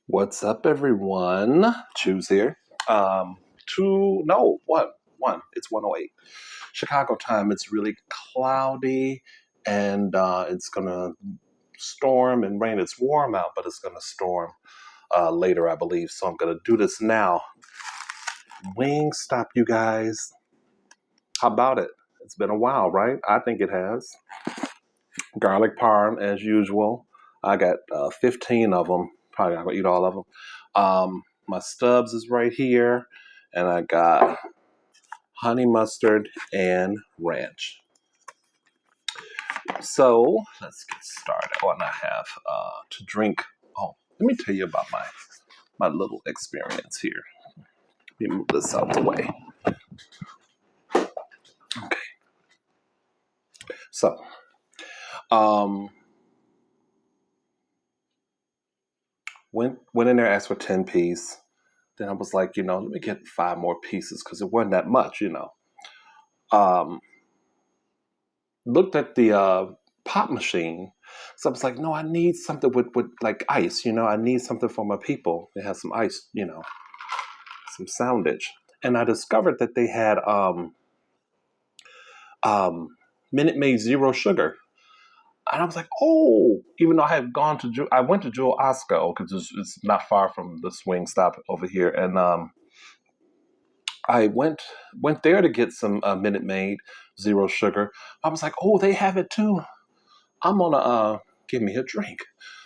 What's up, everyone? Choose here. Two, no, one. It's 1:08 Chicago time. It's really cloudy, and it's gonna storm and rain. It's warm out, but it's gonna storm later, I believe. So I'm gonna do this now. Wingstop, you guys. How about it? It's been a while, right? I think it has. Garlic parm, as usual. I got 15 of them. Probably not gonna eat all of them. My stubs is right here, and I got honey mustard and ranch. So let's get started. Oh, and I have to drink. Oh, let me tell you about my little experience here. Let me move this out the way. Okay. So, um, went in there, asked for 10 piece. Then I was like, let me get 5 more pieces because it wasn't that much. Um, Looked at the pop machine. So I was like, no, I need something with like ice, I need something for my people. They have some ice, some soundage. And I discovered that they had um, Minute Maid Zero Sugar. And I was like, oh, even though I had gone to, I went to Jewel Osco because it's not far from the swing stop over here. And I went there to get some Minute Maid Zero Sugar. I was like, oh, they have it too. I'm gonna give me a drink.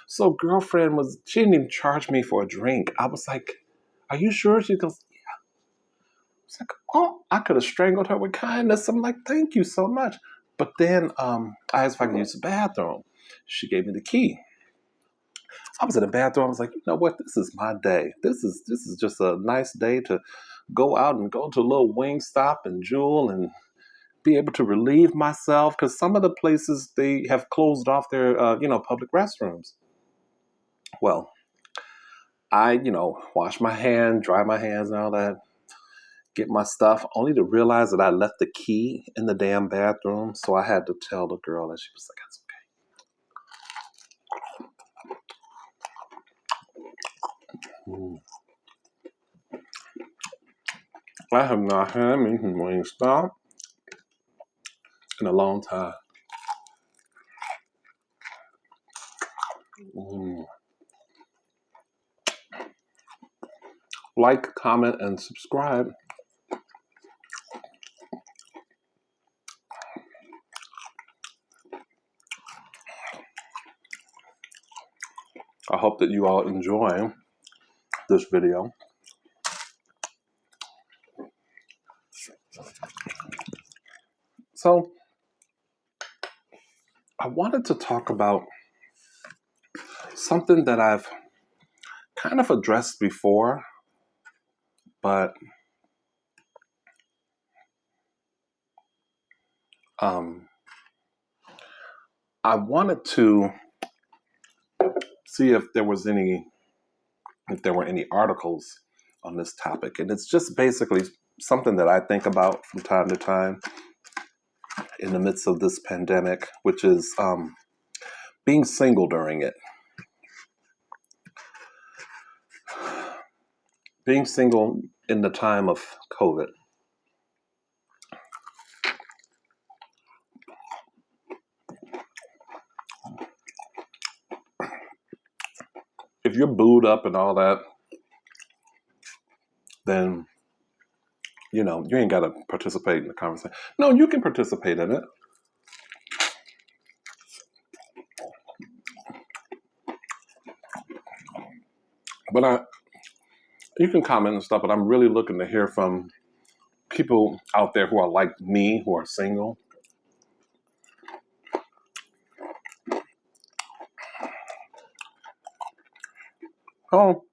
So girlfriend she didn't even charge me for a drink. I was like, are you sure? She goes, yeah. It's like, oh, I could have strangled her with kindness. I'm like, thank you so much. But then I asked if I could use the bathroom. She gave me the key. I was in the bathroom. I was like, you know what? This is my day. This is just a nice day to go out and go to a little Wingstop and Jewel and be able to relieve myself because some of the places they have closed off their public restrooms. Well, I wash my hand, dry my hands and all that, get my stuff, only to realize that I left the key in the damn bathroom. So I had to tell the girl, and she was like, "That's okay." I have not had me some Wingstop in a long time. Mm. Like, comment, and subscribe. I hope that you all enjoy this video. So, I wanted to talk about something that I've kind of addressed before, but I wanted to see if there were any articles on this topic, and it's just basically something that I think about from time to time in the midst of this pandemic, which is being single during it. Being single in the time of COVID. If you're booed up and all that, then you ain't got to participate in the conversation. No, you can participate in it. But you can comment and stuff, but I'm really looking to hear from people out there who are like me, who are single. Oh,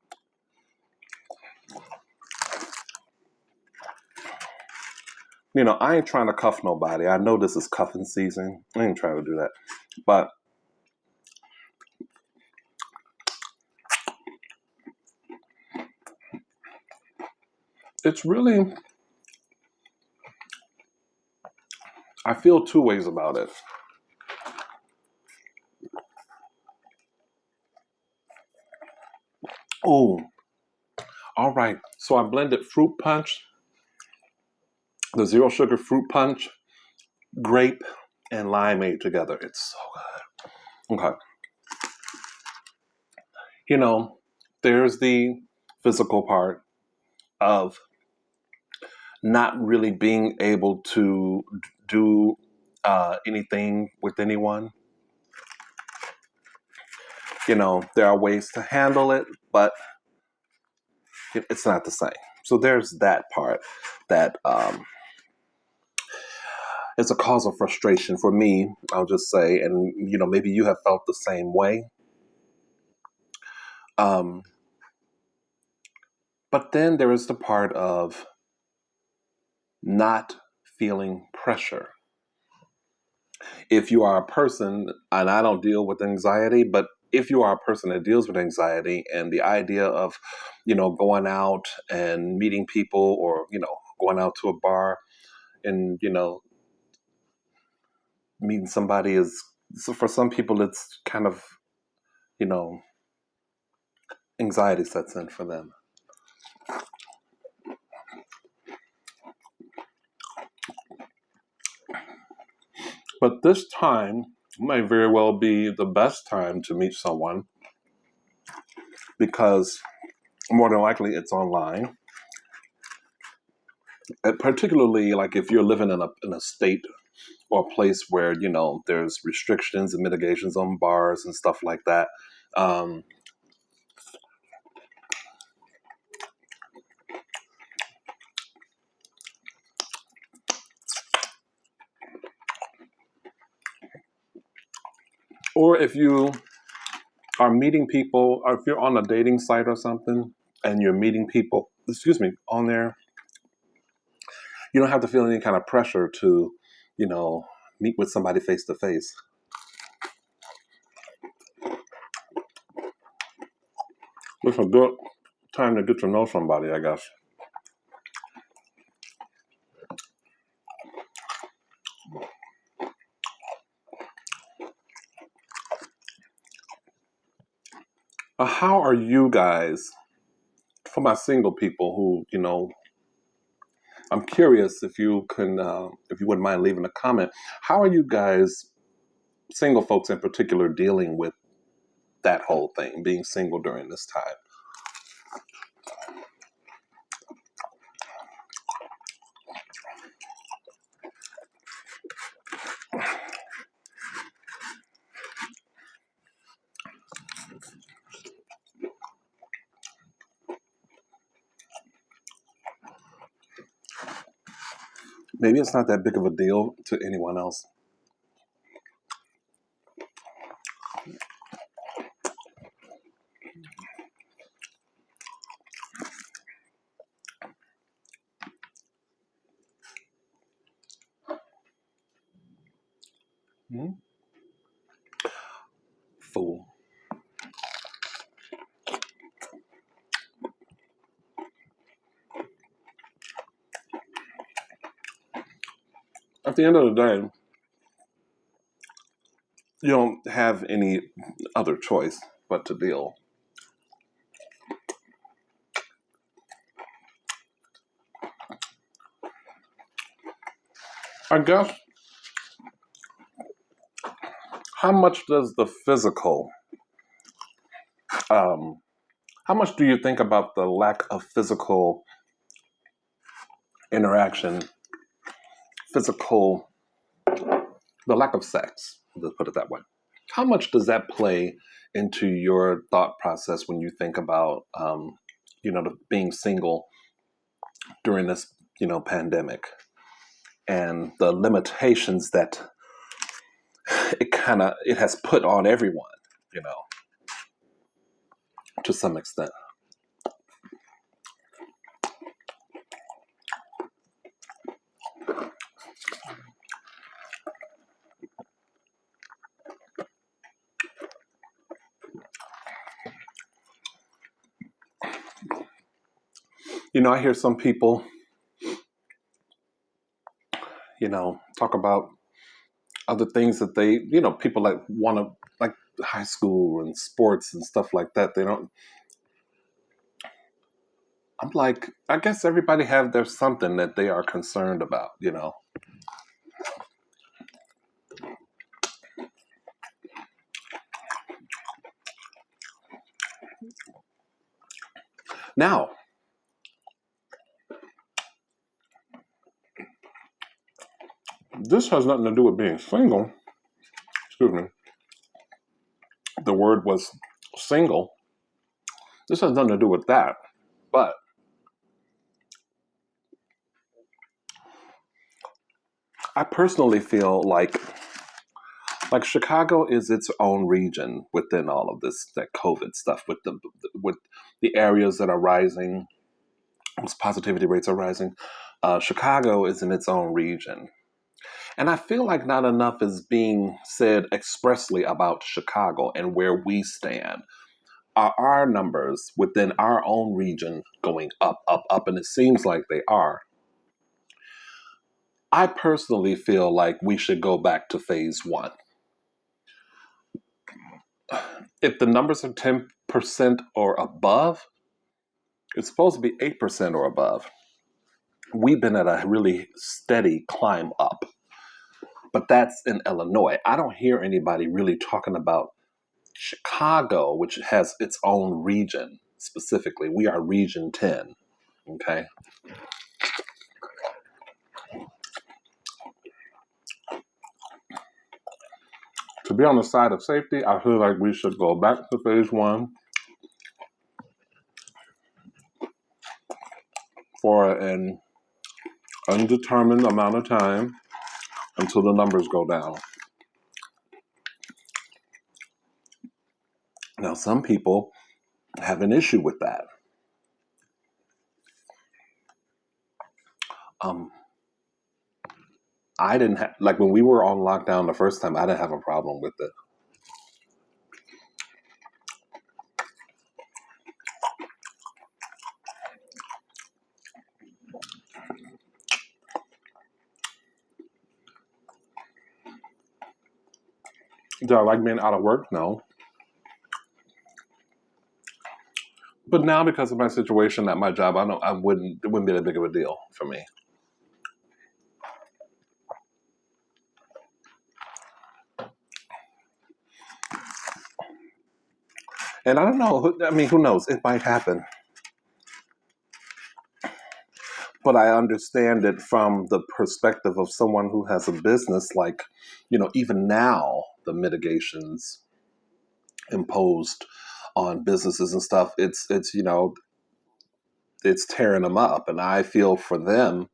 I ain't trying to cuff nobody. I know this is cuffing season. I ain't trying to do that. But it's really, I feel two ways about it. Oh, all right. So I blended fruit punch, the zero sugar fruit punch, grape, and limeade together. It's so good. Okay. You know, there's the physical part of not really being able to do anything with anyone. There are ways to handle it, but it's not the same. So there's that part that is a cause of frustration for me, I'll just say. And, maybe you have felt the same way. Um, but then there is the part of not feeling pressure. If you are a person, and I don't deal with anxiety, but if you are a person that deals with anxiety and the idea of, going out and meeting people or, going out to a bar and, meeting somebody is, so for some people, it's kind of, you know, anxiety sets in for them. But this time might very well be the best time to meet someone because more than likely it's online. And particularly, like if you're living in a state or a place where there's restrictions and mitigations on bars and stuff like that. Um, or if you are meeting people, or if you're on a dating site or something, and you're meeting people, excuse me, on there, you don't have to feel any kind of pressure to, you know, meet with somebody face to face. It's a good time to get to know somebody, I guess. How are you guys, for my single people who, I'm curious if you wouldn't mind leaving a comment. How are you guys, single folks in particular, dealing with that whole thing, being single during this time? Maybe it's not that big of a deal to anyone else. Hmm? Fool. At the end of the day, you don't have any other choice but to deal. I guess, how much does the physical, um, how much do you think about the lack of physical interaction, physical, the lack of sex, let's put it that way? How much does that play into your thought process when you think about, being single during this, pandemic and the limitations that it has put on everyone, you know, to some extent. I hear some people, talk about other things that they, people like want to, like high school and sports and stuff like that. They don't, I'm like, I guess everybody have their something that they are concerned about, you know. Now, this has nothing to do with being single. Excuse me. The word was single. This has nothing to do with that. But I personally feel like Chicago is its own region within all of this that COVID stuff with the areas that are rising, whose positivity rates are rising. Chicago is in its own region. And I feel like not enough is being said expressly about Chicago and where we stand. Are our numbers within our own region going up, up, up? And it seems like they are. I personally feel like we should go back to phase one. If the numbers are 10% or above, it's supposed to be 8% or above. We've been at a really steady climb up, but that's in Illinois. I don't hear anybody really talking about Chicago, which has its own region specifically. We are region 10. Okay. To be on the side of safety, I feel like we should go back to phase one for an undetermined amount of time until the numbers go down. Now, some people have an issue with that. Um, I didn't have, like when we were on lockdown the first time, I didn't have a problem with it. Do I like being out of work? No. But now because of my situation at my job, I know it wouldn't be that big of a deal for me. And I don't know, I mean, who knows? It might happen. But I understand it from the perspective of someone who has a business, like, even now, the mitigations imposed on businesses and stuff, it's tearing them up. And I feel for them.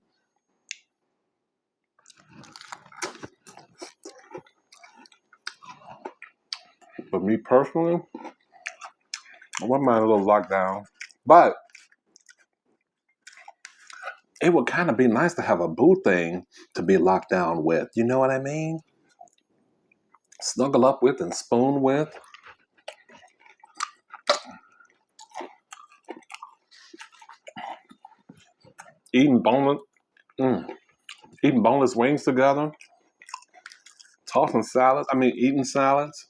But me personally, I wouldn't mind a little lockdown. But it would kind of be nice to have a boo thing to be locked down with. You know what I mean? Snuggle up with and spoon with. Eating boneless, mm, eating boneless wings together. Tossing salads. I mean, eating salads.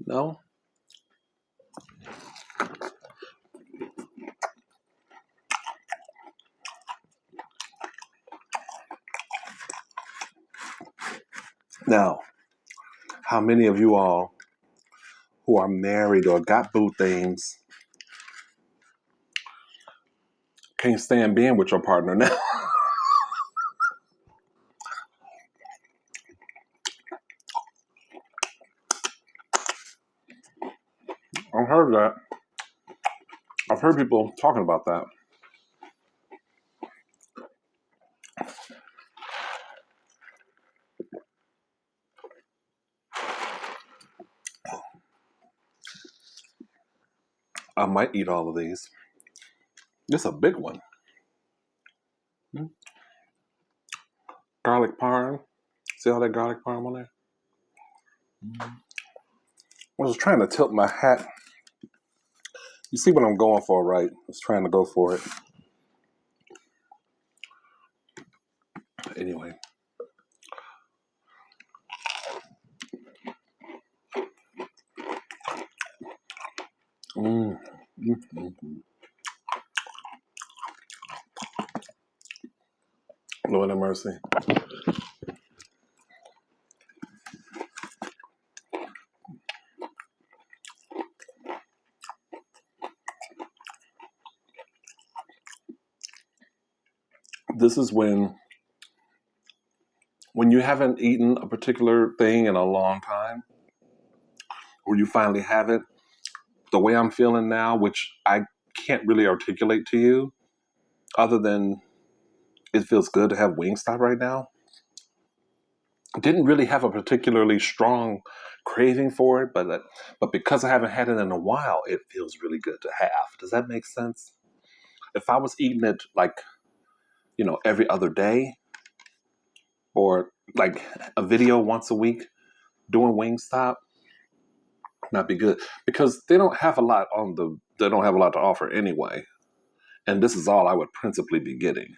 No. Now, how many of you all who are married or got boo things can't stand being with your partner now? I've heard that. I've heard people talking about that. I might eat all of these. This is a big one. Garlic parm. See all that garlic parm on there? I was trying to tilt my hat. You see what I'm going for, right? I was trying to go for it. Anyway. Mm. Mm-hmm. Lord have mercy. This is when you haven't eaten a particular thing in a long time, or you finally have it, the way I'm feeling now, which I can't really articulate to you, other than it feels good to have Wingstop right now. Didn't really have a particularly strong craving for it, but because I haven't had it in a while, it feels really good to have. Does that make sense? If I was eating it like, every other day, or like a video once a week doing Wingstop, not be good, because they don't have a lot to offer anyway, and this is all I would principally be getting.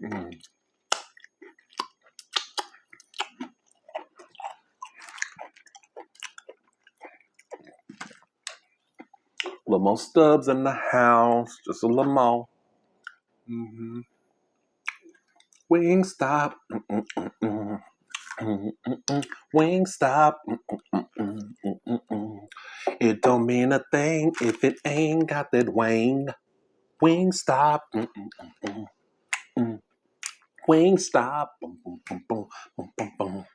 Mm. Limo Stubbs in the house, just a limo. Mm-hmm. Wingstop. Mm-mm-mm-mm. Mm-mm-mm. Wingstop. Mm-mm-mm-mm. It don't mean a thing if it ain't got that wing. Wingstop. Mm-mm-mm-mm. Wingstop. Boom, boom, boom, boom, boom, boom, boom.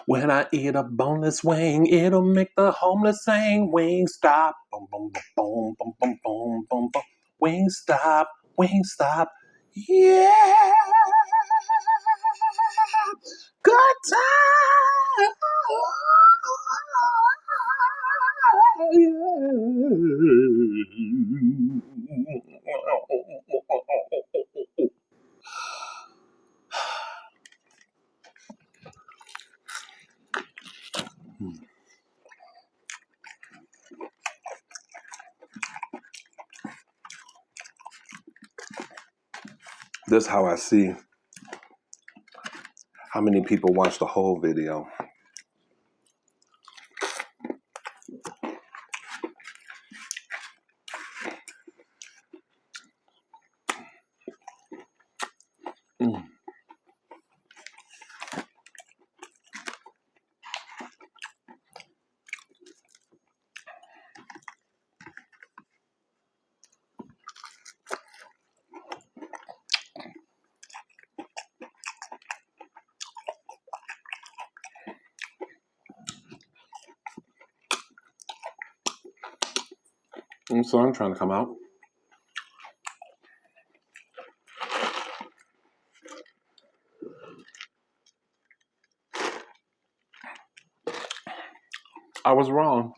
When I eat a boneless wing, it'll make the homeless sing. Wingstop. Boom, boom, boom, boom, boom, boom, boom, boom. Wingstop. Wingstop. Yeah. Good time. This is how I see how many people watch the whole video. Mm. So I'm trying to come out. I was wrong.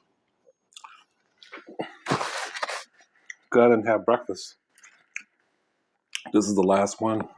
Go ahead and have breakfast. This is the last one.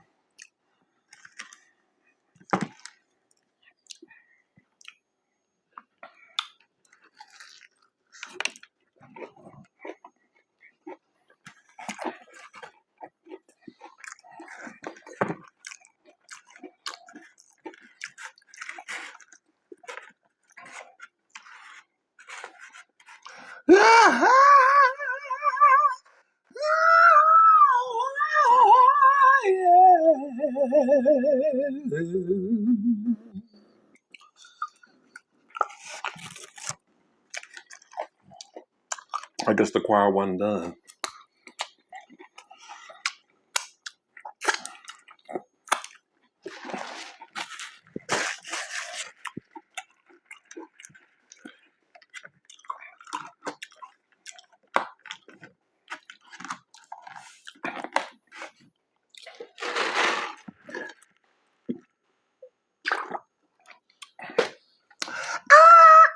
I guess the choir wasn't done.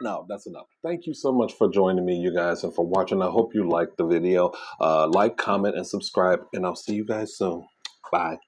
No, that's enough. Thank you so much for joining me, you guys, and for watching. I hope you liked the video. Like, comment, and subscribe, and I'll see you guys soon. Bye.